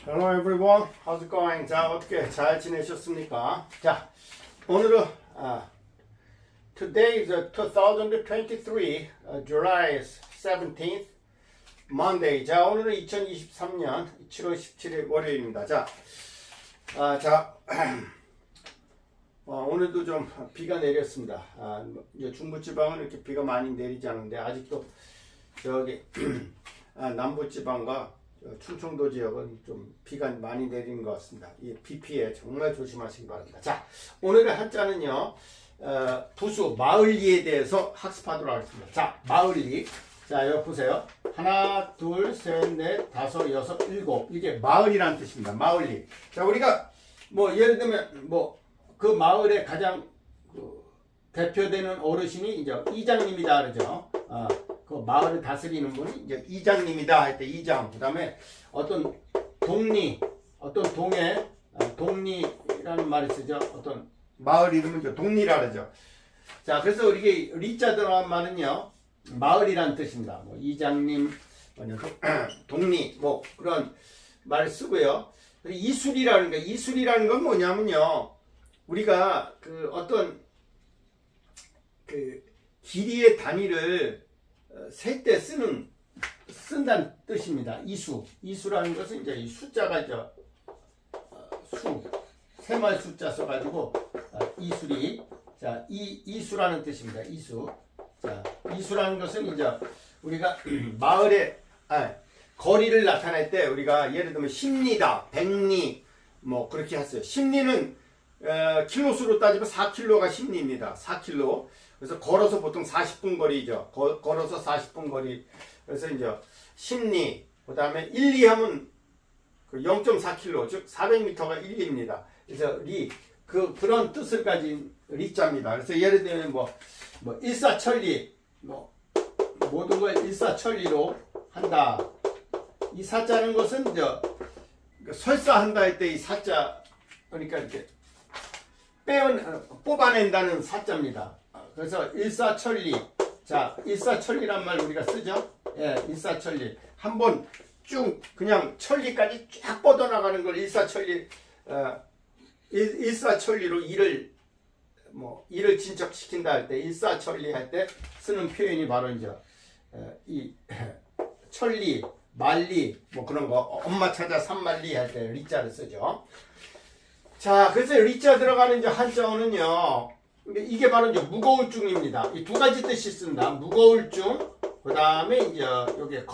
Hello everyone, how's it going? 자, 어떻게 잘 지내셨습니까? 자, 오늘은 today is 2023, July 17th, Monday. 자, 오늘은 2023년 7월 17일 월요일입니다. 자, 오늘도 좀 비가 내렸습니다. 이제 중부지방은 이렇게 비가 많이 내리지 않는데 아직도 저기 남부지방과 충청도 지역은 좀 비가 많이 내리는 것 같습니다. 이 비 피해 정말 조심하시기 바랍니다. 자, 오늘의 한자는요, 부수 마을리에 대해서 학습하도록 하겠습니다. 자, 마을리. 자, 여기 보세요. 하나, 둘, 셋, 넷, 다섯, 여섯, 일곱. 이게 마을이라는 뜻입니다. 마을리. 자, 우리가 뭐 예를 들면 뭐 그 마을의 가장 대표되는 어르신이 이제 이장님이다 그러죠. 그 마을을 다스리는 분이 이제 이장님이다 할 때 이장. 그다음에 어떤 동리, 어떤 동에 동리라는 말을 쓰죠. 어떤 마을 이름은 이제 동리라 그러죠. 자, 그래서 이게 리자 들어간 말은요, 마을이라는 뜻입니다. 뭐 이장님, 동리, 뭐 그런 말을 쓰고요. 이술이라는 건 뭐냐면요, 우리가 그 어떤 그 길이의 단위를 셀 때 쓴다는 뜻입니다. 이수라는 것은 이제 이 숫자가 이제 세말 숫자 써가지고 이술이. 자, 이수라는 뜻입니다. 이수. 자, 이수라는 것은 이제 우리가 마을의 거리를 나타낼 때 우리가 예를 들면 10리다, 100리 뭐 그렇게 했어요. 10리는 킬로수로 따지면 4킬로가 10리입니다. 4킬로. 그래서 걸어서 보통 40분 거리죠. 걸어서 40분 거리. 그래서 이제 10리. 그 다음에 1, 2 하면 0.4킬로, 즉 400m가 1리입니다. 그래서 그런 뜻을 가진 리자입니다. 그래서 예를 들면 뭐 일사천리, 모든 걸 일사천리로 한다. 이 사자는 것은 설사한다 할 때 이 사자, 그러니까 이렇게 뽑아낸다는 사자입니다. 그래서 일사천리. 자, 일사천리란 말 우리가 쓰죠. 예, 일사천리. 한번 쭉 그냥 천리까지 쫙 뻗어나가는 걸 일사천리로 일을 진척시킨다 할 때, 일사천리 할 때 쓰는 표현이 바로 이제 이 천리, 만리 뭐 그런 거, 엄마 찾아 산만리 할 때 리자를 쓰죠. 자, 그래서 리자 들어가는 이제 한자어는요, 이게 바로 이제 무거울중입니다. 이 두 가지 뜻이 쓴다. 무거울중, 그 다음에 이제 여기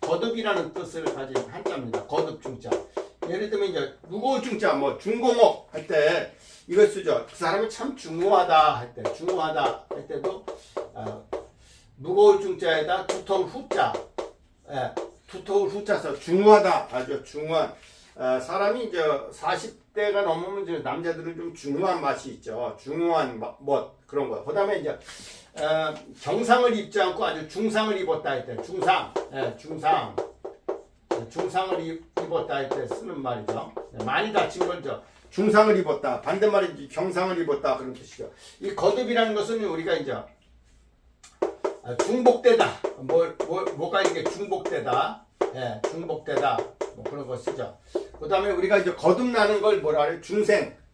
거듭이라는 뜻을 가진 한자입니다. 거듭중자. 예를 들면 이제 무거울중자, 뭐 중공업 할 때 이걸 쓰죠. 그 사람이 참 중후하다 할 때, 중후하다 할 때도 무거울중자에다 두터울 후자, 두터울 후자 써 중후하다, 아주 중후한. 사람이 이제 40대가 넘으면 이제 남자들은 좀 중후한 맛이 있죠. 중후한 멋 그런 거. 그다음에 이제 정상을 입지 않고 아주 중상을 입었다 할 때 중상, 중상을 입었다 할 때 쓰는 말이죠. 많이 다친 거죠. 중상을 입었다. 반대말이 경상을 입었다 그런 뜻이죠. 이 거듭이라는 것은 우리가 이제 중복되다. 뭐가 이게 중복되다. 예, 중복되다. 뭐 그런 거 쓰죠. 그 다음에 우리가 이제 거듭나는 걸 뭐라 그래요?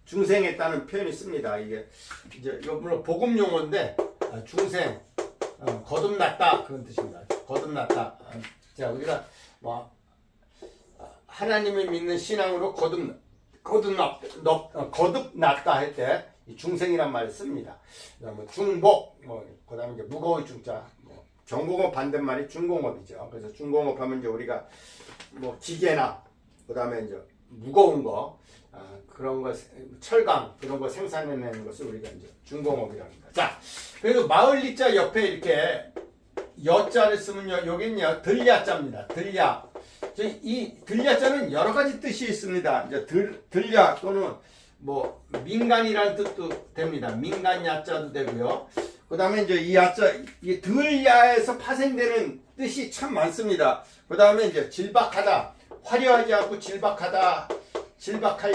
중생했다는 표현이 씁니다. 이게 이제 물론 복음 용어인데, 중생, 거듭났다 그런 뜻입니다. 거듭났다. 자, 우리가 뭐 하나님을 믿는 신앙으로 거듭났다 할 때 중생이란 말을 씁니다. 그다음에 중복, 그 다음에 이제 무거울 중자, 경공업 반대말이 중공업이죠. 그래서 중공업 하면 이제 우리가 뭐 기계나, 그 다음에 이제 무거운 거, 그런 거, 철강, 그런 거 생산해내는 것을 우리가 이제 중공업이라고 합니다. 자, 그래서 마을리자 옆에 이렇게 여자를 쓰면요, 여기는요, 들야자입니다. 들야. 이 들야자는 여러 가지 뜻이 있습니다. 이제 들야 또는 뭐 민간이라는 뜻도 됩니다. 민간 야자도 되고요. 그 다음에 이제 이 야자, 이 들야에서 파생되는 뜻이 참 많습니다. 그 다음에 이제 질박하다, 화려하지 않고 질박할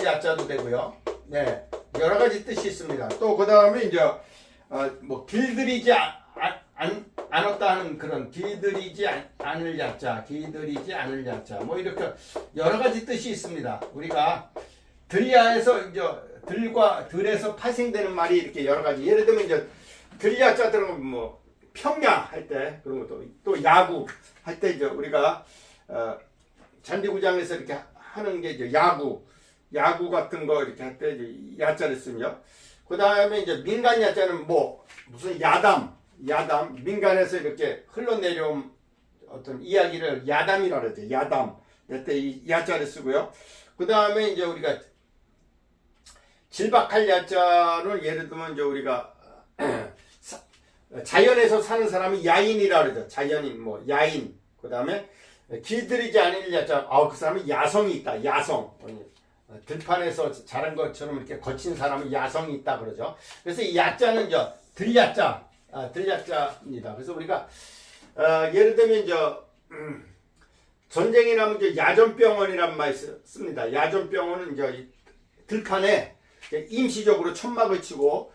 야자도 되고요. 네, 여러 가지 뜻이 있습니다. 또 그 다음에 이제 뭐 길들이지 안 왔다 하는 그런 길들이지 않을 야자, 길들이지 않을 야자, 뭐 이렇게 여러 가지 뜻이 있습니다. 우리가 들야에서 이제 들과 들에서 파생되는 말이 이렇게 여러 가지. 예를 들면 이제 들야자 들어가면 뭐 평야 할 때 그런 것도 또 야구 할 때 이제 우리가 잔디구장에서 이렇게 하는 게 이제 야구 같은 거 이렇게 할 때 야자를 쓰며, 그 다음에 이제 민간 야자는 뭐 무슨 야담 민간에서 이렇게 흘러내려온 어떤 이야기를 야담이라 그러죠. 야담 이때 이 야자를 쓰고요. 그 다음에 이제 우리가 질박할 야자를 예를 들면 이제 우리가 자연에서 사는 사람이 야인이라 그러죠. 자연인 뭐 야인. 그 다음에 길들이지 않을 야자. 그 사람이 야성이 있다. 야성. 들판에서 자란 것처럼 이렇게 거친 사람은 야성이 있다 그러죠. 그래서 이 야자는 이제 들야자, 들야자입니다. 그래서 우리가 예를 들면 이제 전쟁이 나면 이제 야전병원이란 말 씁니다. 야전병원은 이제 들판에 임시적으로 천막을 치고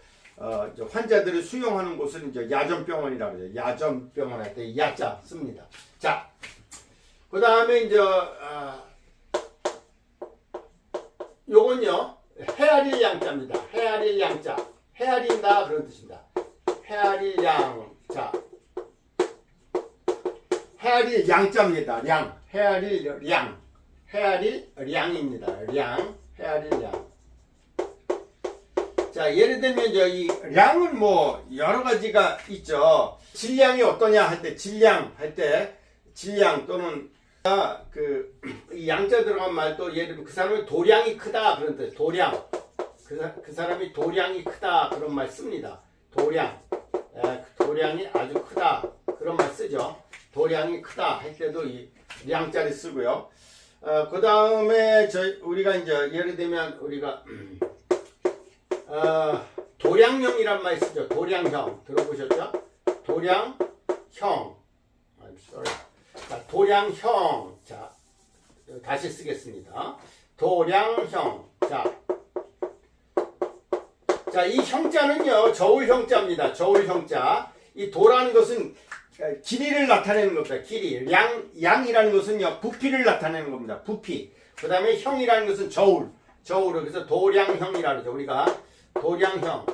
이제 환자들을 수용하는 곳은 이제 야전병원이라고 그러죠. 야전병원 할 때 야자 씁니다. 자, 그 다음에 이제 요건요 헤아릴 양자입니다. 헤아릴 양자, 헤아린다 그런 뜻입니다. 헤아릴 양자, 헤아릴 양자입니다. 량, 헤아릴 량, 헤아릴 량입니다. 량, 헤아릴 량. 자, 예를 들면 이제 이 량은 뭐 여러 가지가 있죠. 질량이 어떠냐 할 때 질량 할 때 질량 또는 이 양자 들어간 말도 예를 들면 그 사람이 도량이 크다 그런 뜻. 도량. 그 사람이 도량이 크다 그런 말 씁니다. 도량. 도량이 아주 크다 그런 말 쓰죠. 도량이 크다 할 때도 이 량자를 쓰고요. 그 다음에 우리가 이제 예를 들면 우리가 도량형이란 말 쓰죠. 도량형 들어보셨죠? 도량형. I'm sorry. 자, 도량형. 자, 다시 쓰겠습니다. 도량형. 자, 이 형자는요 저울형자입니다. 저울형자. 이 도라는 것은 길이를 나타내는 겁니다. 길이. 양이라는 것은요 부피를 나타내는 겁니다. 부피. 그 다음에 형이라는 것은 저울. 그래서 도량형이라고 하죠. 우리가 도량형.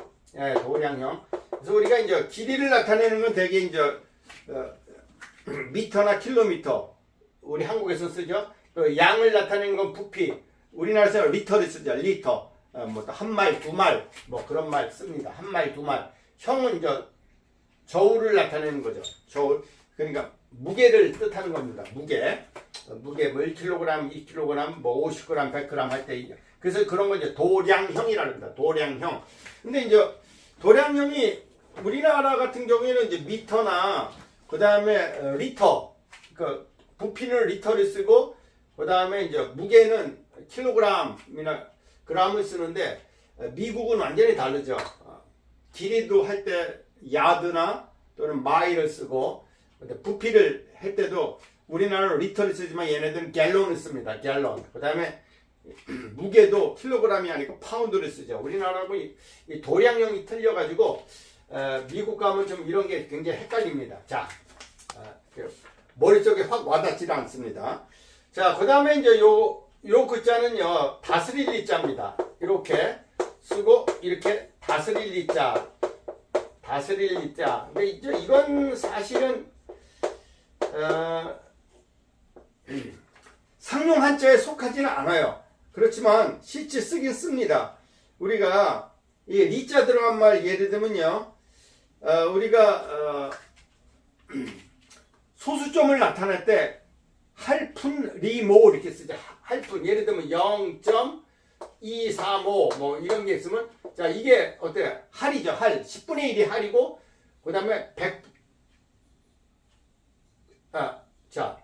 도량형. 그래서 우리가 이제 길이를 나타내는 건 대개 이제 미터나 킬로미터. 우리 한국에서 쓰죠. 양을 나타내는 건 부피. 우리나라에서 리터를 쓰죠. 리터. 뭐 한 말, 두 말, 뭐 그런 말 씁니다. 한 말, 두 말. 형은 이제 저울을 나타내는 거죠. 저울. 그러니까 무게를 뜻하는 겁니다. 무게 뭐 1kg, 2kg, 뭐 50g, 100g 할 때. 그래서 그런 거 이제 도량형이라는 겁니다. 도량형. 근데 이제 도량형이 우리나라 같은 경우에는 이제 미터나 그 다음에 리터. 그 부피는 리터를 쓰고 그 다음에 이제 무게는 킬로그램이나 그램을 쓰는데 미국은 완전히 다르죠. 길이도 할 때 야드나 또는 마일을 쓰고 부피를 할 때도 우리나라는 리터를 쓰지만 얘네들은 갤론을 씁니다. 갤론. 그 다음에 무게도 킬로그램이 아니고 파운드를 쓰죠. 우리나라하고 이 도량형이 틀려가지고 미국 가면 좀 이런 게 굉장히 헷갈립니다. 자, 머릿속에 확 와닿지도 않습니다. 자, 그 다음에 이제 요 글자는요 다스릴 리자입니다. 이렇게 쓰고 이렇게 다스릴 리자. 근데 이제 이건 사실은 상용 한자에 속하지는 않아요. 그렇지만 실제 쓰긴 씁니다. 우리가 이 리자 들어간 말 예를 들면요 우리가 소수점을 나타낼 때 할푼 리모 이렇게 쓰죠. 할푼. 예를 들면 0.235 뭐 이런 게 있으면 자 이게 어때요? 할이죠. 할. 10분의 1이 할이고 그 다음에 100 자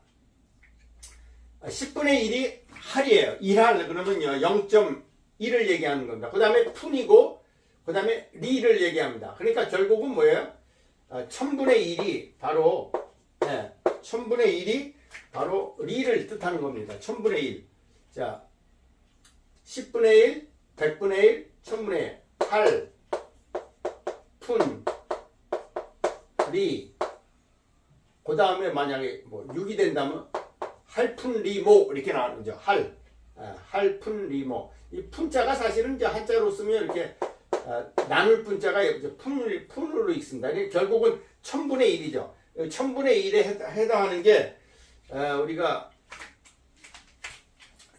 10분의 1이 할이에요. 1할 그러면요 0.1을 얘기하는 겁니다. 그 다음에 푼이고 그 다음에 리를 얘기합니다. 그러니까 결국은 뭐예요? 1000분의 1이 바로 1000분의 1이 바로 리를 뜻하는 겁니다. 1000분의 1. 자, 10분의 1, 100분의 1, 1000분의 1. 할, 푼, 리. 그 다음에 만약에 뭐 6이 된다면 할푼리모 이렇게 나오는 거죠. 할푼리모. 이 푼자가 사실은 이제 한자로 쓰면 이렇게 나눌 푼자가 이제 푼으로 읽습니다. 결국은 1000분의 1이죠. 1000분의 1에 해당하는 게 우리가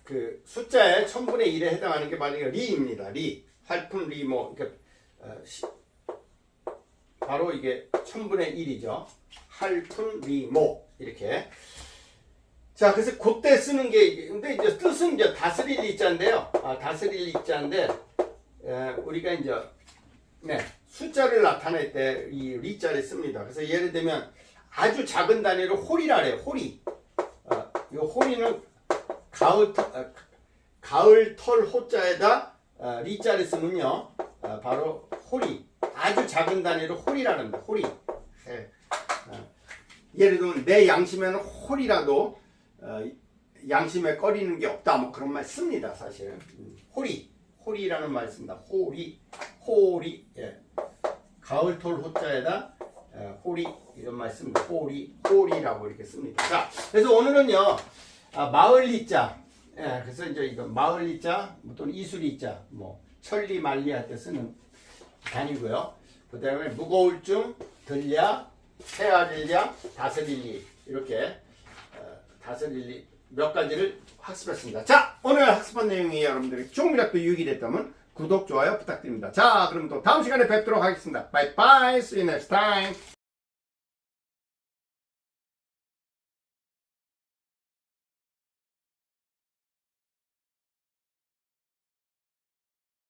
그 숫자의 1000분의 1에 해당하는 게 만약에 리입니다. 리. 할푼리모. 그러니까 바로 이게 1000분의 1이죠. 할푼리모. 이렇게. 자, 그래서 그때 쓰는 게, 근데 이제 뜻은 이제 다스릴 리자인데요. 다스릴 리자인데, 우리가 이제, 숫자를 나타낼 때 이 리자를 씁니다. 그래서 예를 들면 아주 작은 단위로 홀이라 그래요. 홀이. 이 홀이는 가을털 호자에다 리자를 쓰면요. 바로 홀이. 아주 작은 단위로 홀이라는 겁니다. 홀이. 예를 들면 내 양심에는 홀이라도 양심에 꺼리는 게 없다. 뭐 그런 말 씁니다. 사실. 홀이라는 말 씁니다. 홀이. 예. 가을털 호자에다 홀이 이런 말 씁니다. 홀이라고 이렇게 씁니다. 자, 그래서 오늘은요. 마을리자. 예, 그래서 이제 이거 마을리자 또는 이수리자, 뭐 천리 만리할 때 쓰는 단위고요. 그다음에 무거울증, 들랴, 헤아릴랴, 다스릴리 이렇게 다스릴리 몇 가지를 학습했습니다. 자, 오늘 학습한 내용이 여러분들이 조금이라도 유익이 됐다면 구독, 좋아요 부탁드립니다. 자, 그럼 또 다음 시간에 뵙도록 하겠습니다. Bye bye. See you next time.